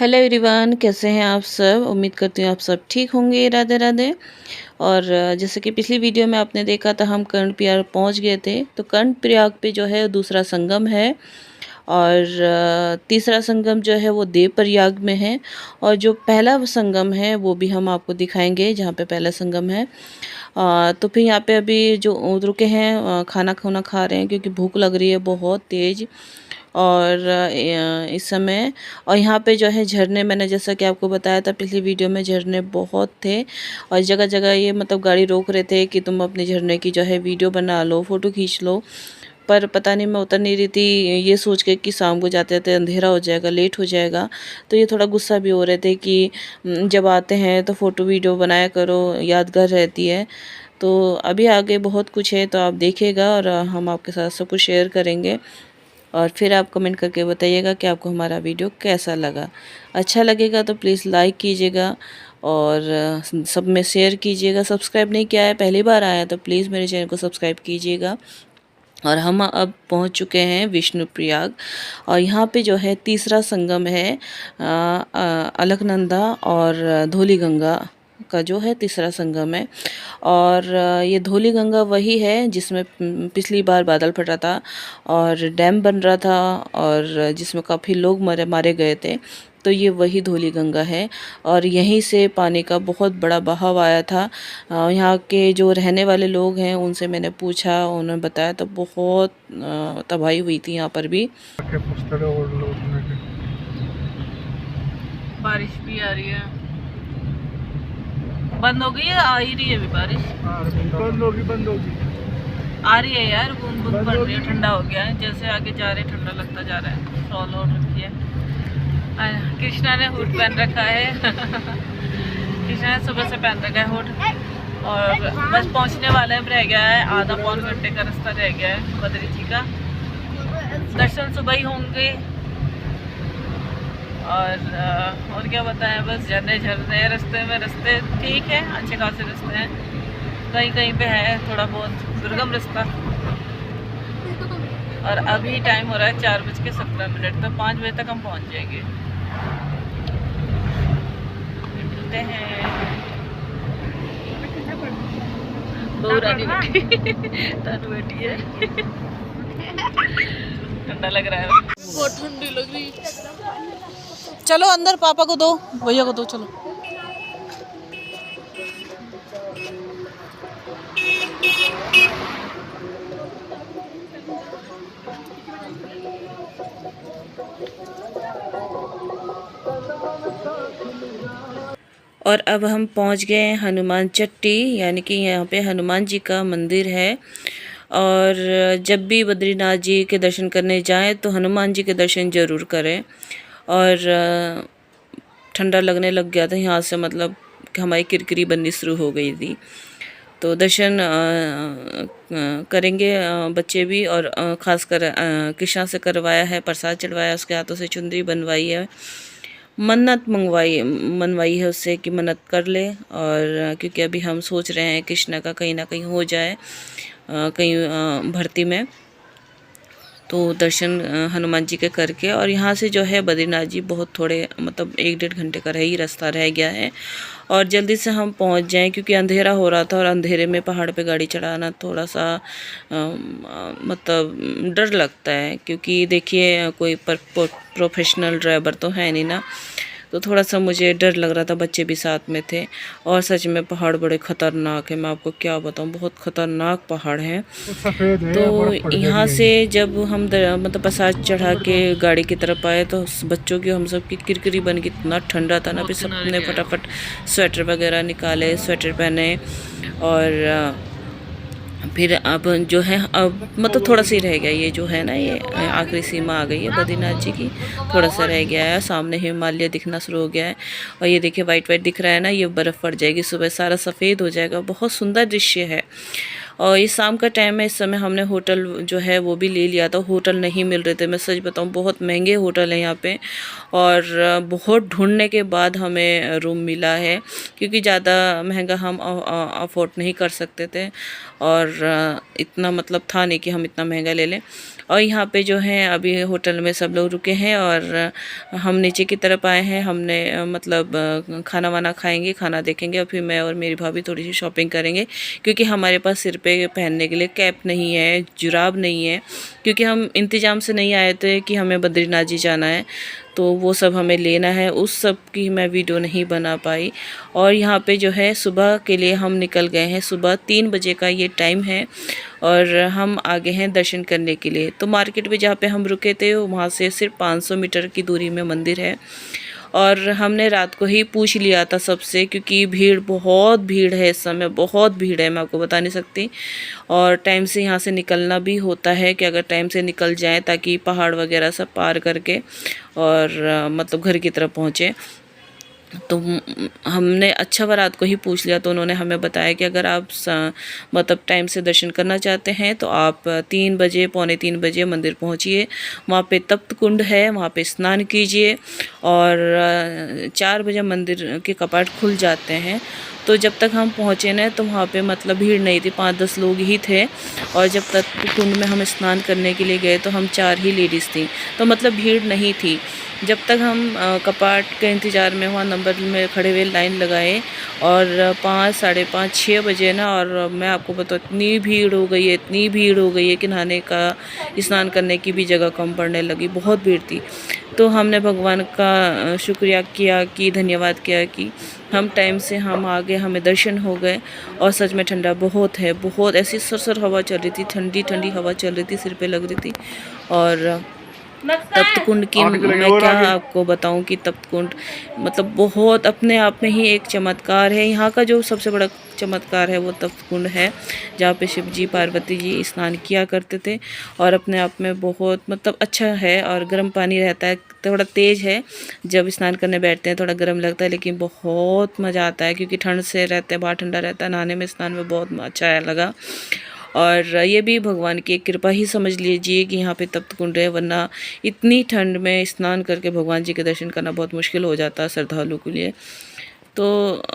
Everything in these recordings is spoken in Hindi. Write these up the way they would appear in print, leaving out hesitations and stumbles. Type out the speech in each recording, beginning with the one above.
हेलो एवरीवन, कैसे हैं आप सब। उम्मीद करती हूँ आप सब ठीक होंगे। राधे राधे। और जैसे कि पिछली वीडियो में आपने देखा था, हम कर्णप्रयाग पहुँच गए थे। तो कर्णप्रयाग पे जो है दूसरा संगम है और तीसरा संगम जो है वो देवप्रयाग में है। और जो पहला संगम है वो भी हम आपको दिखाएंगे, जहाँ पे पहला संगम है। तो फिर यहाँ पे अभी जो रुके हैं, खाना खुना खा रहे हैं क्योंकि भूख लग रही है बहुत तेज़। और इस समय और यहाँ पे जो है झरने, मैंने जैसा कि आपको बताया था पिछली वीडियो में, झरने बहुत थे। और जगह जगह ये मतलब गाड़ी रोक रहे थे कि तुम अपने झरने की जो है वीडियो बना लो, फ़ोटो खींच लो। पर पता नहीं, मैं उतर नहीं रही थी, ये सोच के कि शाम को जाते जाते अंधेरा हो जाएगा, लेट हो जाएगा। तो ये थोड़ा गुस्सा भी हो रहे थे कि जब आते हैं तो फ़ोटो वीडियो बनाया करो, यादगार रहती है। तो अभी आगे बहुत कुछ है, तो आप देखिएगा और हम आपके साथ सब कुछ शेयर करेंगे। और फिर आप कमेंट करके बताइएगा कि आपको हमारा वीडियो कैसा लगा। अच्छा लगेगा तो प्लीज़ लाइक कीजिएगा और सब में शेयर कीजिएगा। सब्सक्राइब नहीं किया है, पहली बार आया तो प्लीज़ मेरे चैनल को सब्सक्राइब कीजिएगा। और हम अब पहुंच चुके हैं विष्णुप्रयाग। और यहाँ पे जो है तीसरा संगम है, अलकनंदा और धौली गंगा का जो है तीसरा संगम है। और ये धौली गंगा वही है जिसमें पिछली बार बादल फटा था और डैम बन रहा था और जिसमें काफ़ी लोग मारे गए थे। तो ये वही धौली गंगा है और यहीं से पानी का बहुत बड़ा बहाव आया था। यहाँ के जो रहने वाले लोग हैं उनसे मैंने पूछा, उन्होंने बताया तो बहुत तबाही हुई थी यहाँ पर भी। बारिश भी आ रही है, बंद हो गई है, आ ही रही है अभी बारिश। बंद होगी आ रही है यार, बूंद बूंद पड़ रही है। ठंडा हो गया है, जैसे आगे जा रहे ठंडा लगता जा रहा है। शॉल ओढ़ रखी है, कृष्णा ने हुड पहन रखा है कृष्णा ने सुबह से पहन रखा है हुड। और बस पहुंचने वाले में, रह गया है आधा पौन घंटे का रास्ता रह गया है बद्री जी का। दर्शन सुबह ही होंगे। और क्या बताएं, बस झरने झरने रास्ते में, रास्ते ठीक है, अच्छे खासे रास्ते हैं। कहीं कहीं पे है थोड़ा बहुत दुर्गम रास्ता। और अभी टाइम हो रहा है 4:17, तो 5 बजे तक हम पहुंच जाएंगे। मिलते हैं। रानी बैठी है ठंडा लग रहा है, बहुत ठंडी लग रही है। चलो अंदर, पापा को दो, भैया को दो, चलो। और अब हम पहुंच गए हैं हनुमान चट्टी, यानी कि यहाँ पे हनुमान जी का मंदिर है। और जब भी बद्रीनाथ जी के दर्शन करने जाएं तो हनुमान जी के दर्शन ज़रूर करें। और ठंडा लगने लग गया था यहाँ से, मतलब कि हमारी किरकिरी बननी शुरू हो गई थी। तो दर्शन करेंगे बच्चे भी। और ख़ासकर कृष्णा से करवाया है, प्रसाद चढ़वाया, उसके हाथों से चुंदरी बनवाई है, मन्नत मनवाई है उससे कि मन्नत कर ले। और क्योंकि अभी हम सोच रहे हैं कृष्णा का कहीं ना कहीं हो जाए, कहीं भर्ती में। तो दर्शन हनुमान जी के करके, और यहाँ से जो है बद्रीनाथ जी बहुत थोड़े, मतलब 1-1.5 घंटे का ही रास्ता रह गया है। और जल्दी से हम पहुँच जाएं क्योंकि अंधेरा हो रहा था और अंधेरे में पहाड़ पे गाड़ी चढ़ाना थोड़ा सा मतलब डर लगता है, क्योंकि देखिए कोई प्रोफेशनल ड्राइवर तो है नहीं ना। तो थोड़ा सा मुझे डर लग रहा था, बच्चे भी साथ में थे। और सच में पहाड़ बड़े ख़तरनाक है, मैं आपको क्या बताऊं, बहुत ख़तरनाक पहाड़ है। तो यहाँ से जब हम मतलब प्रसाद चढ़ा के गाड़ी की तरफ आए तो बच्चों की, हम सब की किरकिरी बन गई, इतना ठंडा था ना। फिर सबने फटाफट स्वेटर वगैरह निकाले, स्वेटर पहने। और फिर अब जो है, अब मतलब थोड़ा सा ही रह गया, ये जो है ना, ये आखिरी सीमा आ गई है बद्रीनाथ जी की। थोड़ा सा रह गया है, सामने हिमालय दिखना शुरू हो गया है। और ये देखिए वाइट वाइट दिख रहा है ना, ये बर्फ़ पड़ जाएगी, सुबह सारा सफ़ेद हो जाएगा, बहुत सुंदर दृश्य है। और ये शाम का टाइम है, इस समय हमने होटल जो है वो भी ले लिया था। होटल नहीं मिल रहे थे, मैं सच बताऊँ, बहुत महंगे होटल हैं यहाँ पे। और बहुत ढूंढने के बाद हमें रूम मिला है, क्योंकि ज़्यादा महंगा हम अफोर्ड नहीं कर सकते थे। और इतना मतलब था नहीं कि हम इतना महंगा ले लें। और यहाँ पे जो है अभी होटल में सब लोग रुके हैं और हम नीचे की तरफ आए हैं। हमने मतलब खाना वाना खाएंगे, खाना देखेंगे और फिर मैं और मेरी भाभी थोड़ी सी शॉपिंग करेंगे, क्योंकि हमारे पास सिर पे पहनने के लिए कैप नहीं है, जुराब नहीं है, क्योंकि हम इंतज़ाम से नहीं आए थे कि हमें बद्रीनाथ जी जाना है, तो वो सब हमें लेना है। उस सब की मैं वीडियो नहीं बना पाई। और यहाँ पे जो है सुबह के लिए हम निकल गए हैं, सुबह 3 बजे का ये टाइम है और हम आगे हैं दर्शन करने के लिए। तो मार्केट में जहाँ पे हम रुके थे वहाँ से सिर्फ 500 मीटर की दूरी में मंदिर है। और हमने रात को ही पूछ लिया था सबसे, क्योंकि बहुत भीड़ है, इस समय बहुत भीड़ है, मैं आपको बता नहीं सकती। और टाइम से यहाँ से निकलना भी होता है कि अगर टाइम से निकल जाएं ताकि पहाड़ वगैरह सब पार करके और मतलब घर की तरफ पहुँचे। तो हमने अच्छा रात को ही पूछ लिया, तो उन्होंने हमें बताया कि अगर आप मतलब टाइम से दर्शन करना चाहते हैं तो आप 3 बजे, पौने 3 बजे मंदिर पहुंचिए। वहाँ पे तप्त कुंड है, वहाँ पे स्नान कीजिए और 4 बजे मंदिर के कपाट खुल जाते हैं। तो जब तक हम पहुँचे ना तो वहाँ पे मतलब भीड़ नहीं थी, 5-10 लोग ही थे। और जब तक कुंड में हम स्नान करने के लिए गए तो हम 4 ही लेडीज़ थी, तो मतलब भीड़ नहीं थी। जब तक हम कपाट के इंतज़ार में वहाँ नंबर में खड़े हुए लाइन लगाए और 5, साढ़े 5, 6 बजे ना, और मैं आपको बताऊँ इतनी भीड़ हो गई है, इतनी भीड़ हो गई है कि नहाने का, स्नान करने की भी जगह कम पड़ने लगी, बहुत भीड़ थी। तो हमने भगवान का शुक्रिया किया, कि धन्यवाद किया कि हम टाइम से हम आ गए, हमें दर्शन हो गए। और सच में ठंडा बहुत है, बहुत ऐसी सरसर हवा चल रही थी, ठंडी ठंडी हवा चल रही थी, सिर पे लग रही थी। और तप्त कुंड की मैं क्या आपको बताऊं कि तप्त कुंड मतलब बहुत अपने आप में ही एक चमत्कार है। यहाँ का जो सबसे बड़ा चमत्कार है वो तप्त कुंड है, जहाँ पे शिव जी पार्वती जी स्नान किया करते थे। और अपने आप में बहुत मतलब अच्छा है। और गर्म पानी रहता है, थोड़ा तेज़ है, जब स्नान करने बैठते हैं थोड़ा गर्म लगता है, लेकिन बहुत मज़ा आता है, क्योंकि ठंड से रहते हैं, बाहर ठंडा रहता है, नहाने में स्नान में बहुत अच्छा लगा। और ये भी भगवान की एक कृपा ही समझ लीजिए कि यहाँ पे तप्त कुंड है, वरना इतनी ठंड में स्नान करके भगवान जी के दर्शन करना बहुत मुश्किल हो जाता है श्रद्धालु के लिए। तो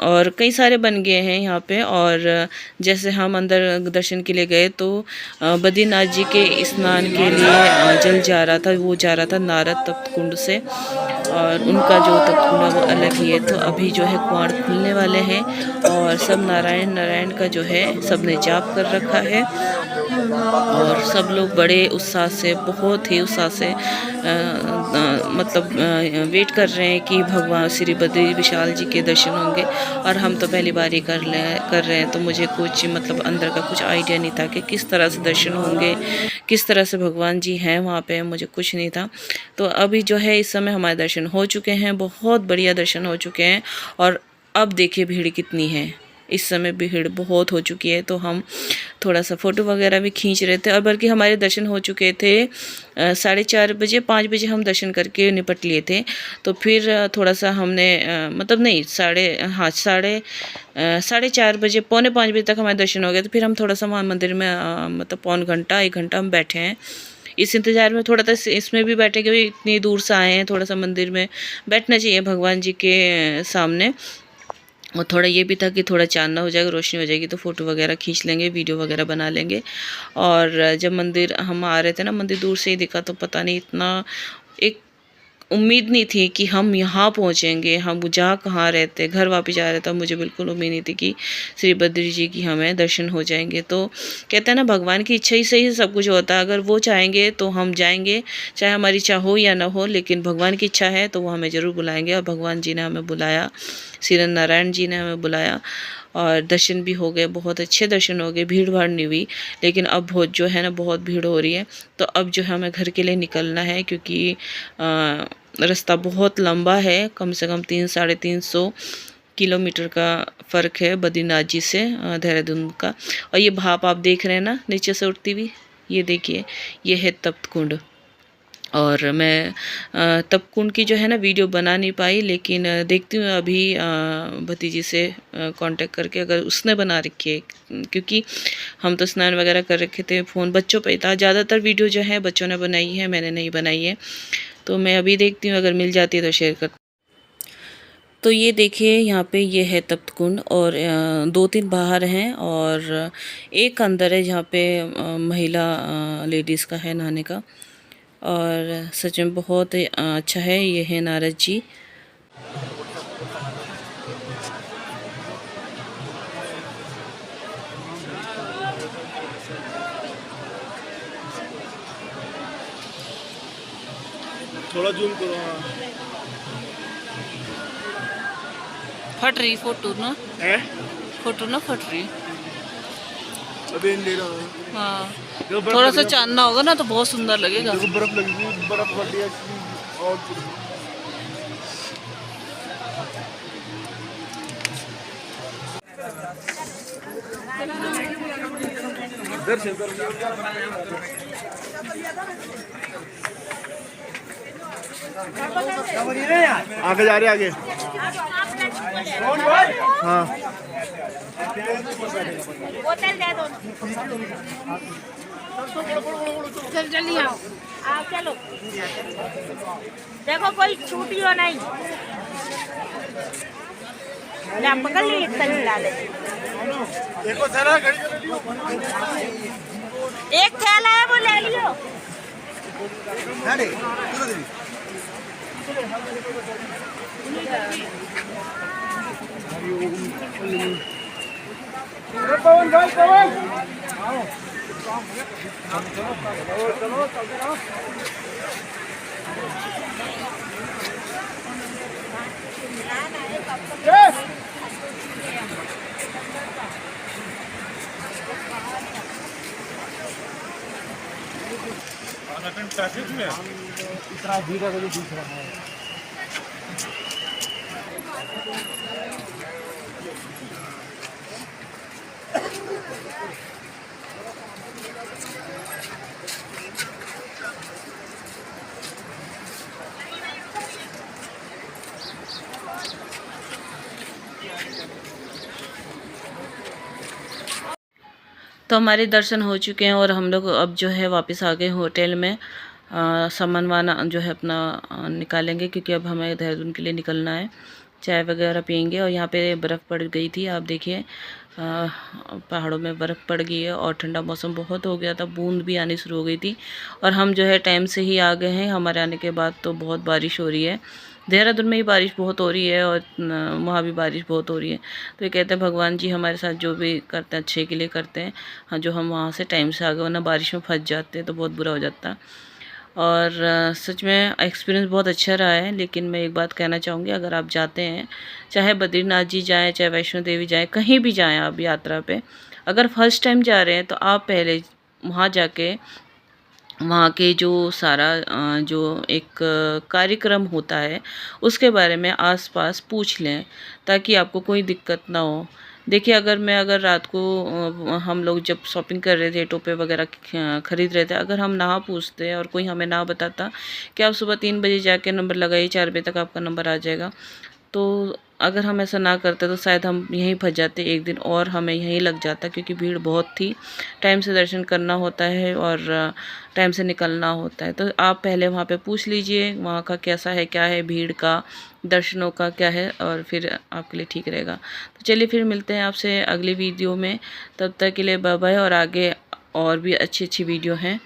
और कई सारे बन गए हैं यहाँ पे। और जैसे हम अंदर दर्शन के लिए गए तो बद्रीनाथ जी के स्नान के लिए जल जा रहा था, वो जा रहा था नारद तप्त कुंड से, और उनका जो तप्त कुंड है वो अलग ही है। तो अभी जो है कुआड़ खुलने वाले हैं और सब नारायण नारायण का जो है सब ने जाप कर रखा है। और सब लोग बड़े उत्साह से, बहुत ही उत्साह से मतलब वेट कर रहे हैं कि भगवान श्री बद्री विशाल जी के दर्शन होंगे। और हम तो पहली बार ही कर रहे हैं, तो मुझे कुछ मतलब अंदर का कुछ आइडिया नहीं था कि किस तरह से दर्शन होंगे, किस तरह से भगवान जी हैं वहाँ पे, मुझे कुछ नहीं था। तो अभी जो है इस समय हमारे दर्शन हो चुके हैं, बहुत बढ़िया दर्शन हो चुके हैं। और अब देखिए भीड़ कितनी है, इस समय भीड़ बहुत हो चुकी है। तो हम थोड़ा सा फ़ोटो वगैरह भी खींच रहे थे, और बल्कि हमारे दर्शन हो चुके थे 4:30 बजे, 5 बजे हम दर्शन करके निपट लिए थे। तो फिर थोड़ा सा हमने मतलब नहीं, साढ़े 4 बजे, पौने 5 बजे तक हमारे दर्शन हो गए। तो फिर हम थोड़ा सा वहाँ मंदिर में मतलब पौन घंटा 1 घंटा हम बैठे हैं इस इंतज़ार में। थोड़ा सा इसमें भी बैठे कि इतनी दूर से आए हैं, थोड़ा सा मंदिर में बैठना चाहिए भगवान जी के सामने। और थोड़ा ये भी था कि थोड़ा चांदना हो जाएगा, रोशनी हो जाएगी तो फ़ोटो वगैरह खींच लेंगे, वीडियो वगैरह बना लेंगे। और जब मंदिर हम आ रहे थे ना, मंदिर दूर से ही दिखा, तो पता नहीं इतना एक उम्मीद नहीं थी कि हम यहाँ पहुँचेंगे। हम जहाँ कहाँ रहते, घर वापस जा रहे थे, मुझे बिल्कुल उम्मीद नहीं थी कि श्री बद्री जी की हमें दर्शन हो जाएंगे। तो कहते हैं ना, भगवान की इच्छा ही से ही सब कुछ होता है। अगर वो चाहेंगे तो हम जाएंगे, चाहे हमारी इच्छा हो या ना हो, लेकिन भगवान की इच्छा है तो वो हमें ज़रूर बुलाएंगे। और भगवान जी ने हमें बुलाया, श्री नारायण जी ने हमें बुलाया, और दर्शन भी हो गए, बहुत अच्छे दर्शन हो गए, भीड़ भाड़ नहीं हुई। लेकिन अब बहुत जो है ना, बहुत भीड़ हो रही है। तो अब जो है हमें घर के लिए निकलना है, क्योंकि रास्ता बहुत लंबा है, कम से कम 300-350 किलोमीटर का फ़र्क है बद्रीनाथ जी से देहरादून का। और ये भाप आप देख रहे हैं ना नीचे से उठती हुई, ये देखिए, ये है तप्त कुंड। और मैं तप्त कुंड की जो है ना वीडियो बना नहीं पाई, लेकिन देखती हूँ अभी भतीजी से कांटेक्ट करके, अगर उसने बना रखी है, क्योंकि हम तो स्नान वगैरह कर रखे थे, फ़ोन बच्चों पे था। ज़्यादातर वीडियो जो है बच्चों ने बनाई है, मैंने नहीं बनाई है। तो मैं अभी देखती हूँ, अगर मिल जाती है तो शेयर कर। तो ये देखिए यहाँ पे ये है तप्त कुंड और 2-3 बाहर हैं और एक अंदर है जहाँ पे महिला लेडीज़ का है नहाने का। और सच में बहुत अच्छा है। ये है नारद जी। थोड़ा जूम करो। हाँ फट रही फोटो ना, है फोटो ना फट रही। अभी इन ले रहा हूँ। हाँ थोड़ा सा चांदना होगा ना तो बहुत सुंदर लगेगा। देखो बर्फ लगी थी, बर्फ पड़ रही है और आगे जा रहे आगे। हाँ बोतल दे दो। चल जल्दी आओ, आप चलो। देखो कोई छूटियो नहीं। ले पकड़ ली, एक थैली ला ले। देखो थैला एक थैला है वो ले लियो। पवन भाई पवन ट्रैफिक में इतना भीड़ है दिख रहा है। तो हमारे दर्शन हो चुके हैं और हम लोग अब जो है वापस आ गए होटल में। सामान वाना जो है अपना निकालेंगे क्योंकि अब हमें देहरादून के लिए निकलना है। चाय वगैरह पियेंगे और यहाँ पे बर्फ़ पड़ गई थी, आप देखिए पहाड़ों में बर्फ़ पड़ गई है और ठंडा मौसम बहुत हो गया था, बूंद भी आनी शुरू हो गई थी। और हम जो है टाइम से ही आ गए हैं। हमारे आने के बाद तो बहुत बारिश हो रही है, देहरादून में ही बारिश बहुत हो रही है और वहाँ भी बारिश बहुत हो रही है। तो ये कहते हैं भगवान जी हमारे साथ जो भी करते हैं अच्छे के लिए करते हैं। हाँ, जो हम वहाँ से टाइम से आ गए, वरना बारिश में फंस जाते तो बहुत बुरा हो जाता। और सच में एक्सपीरियंस बहुत अच्छा रहा है। लेकिन मैं एक बात कहना चाहूँगी, अगर आप जाते हैं, चाहे बद्रीनाथ जी जाएँ, चाहे वैष्णो देवी जाएँ, कहीं भी जाएँ आप यात्रा पे, अगर फर्स्ट टाइम जा रहे हैं तो आप पहले वहाँ जाके वहाँ के जो सारा जो एक कार्यक्रम होता है उसके बारे में आसपास पूछ लें ताकि आपको कोई दिक्कत ना हो। देखिए अगर रात को हम लोग जब शॉपिंग कर रहे थे, टोपे वगैरह ख़रीद रहे थे, अगर हम ना पूछते और कोई हमें ना बताता कि आप सुबह 3 बजे जाके नंबर लगाइए, 4 बजे तक आपका नंबर आ जाएगा, तो अगर हम ऐसा ना करते तो शायद हम यहीं फंस जाते एक दिन और हमें यहीं लग जाता, क्योंकि भीड़ बहुत थी। टाइम से दर्शन करना होता है और टाइम से निकलना होता है। तो आप पहले वहाँ पे पूछ लीजिए वहाँ का कैसा है, क्या है भीड़ का, दर्शनों का क्या है, और फिर आपके लिए ठीक रहेगा। तो चलिए फिर मिलते हैं आपसे अगली वीडियो में। तब तक के लिए बाय बाय। और आगे और भी अच्छी अच्छी वीडियो हैं।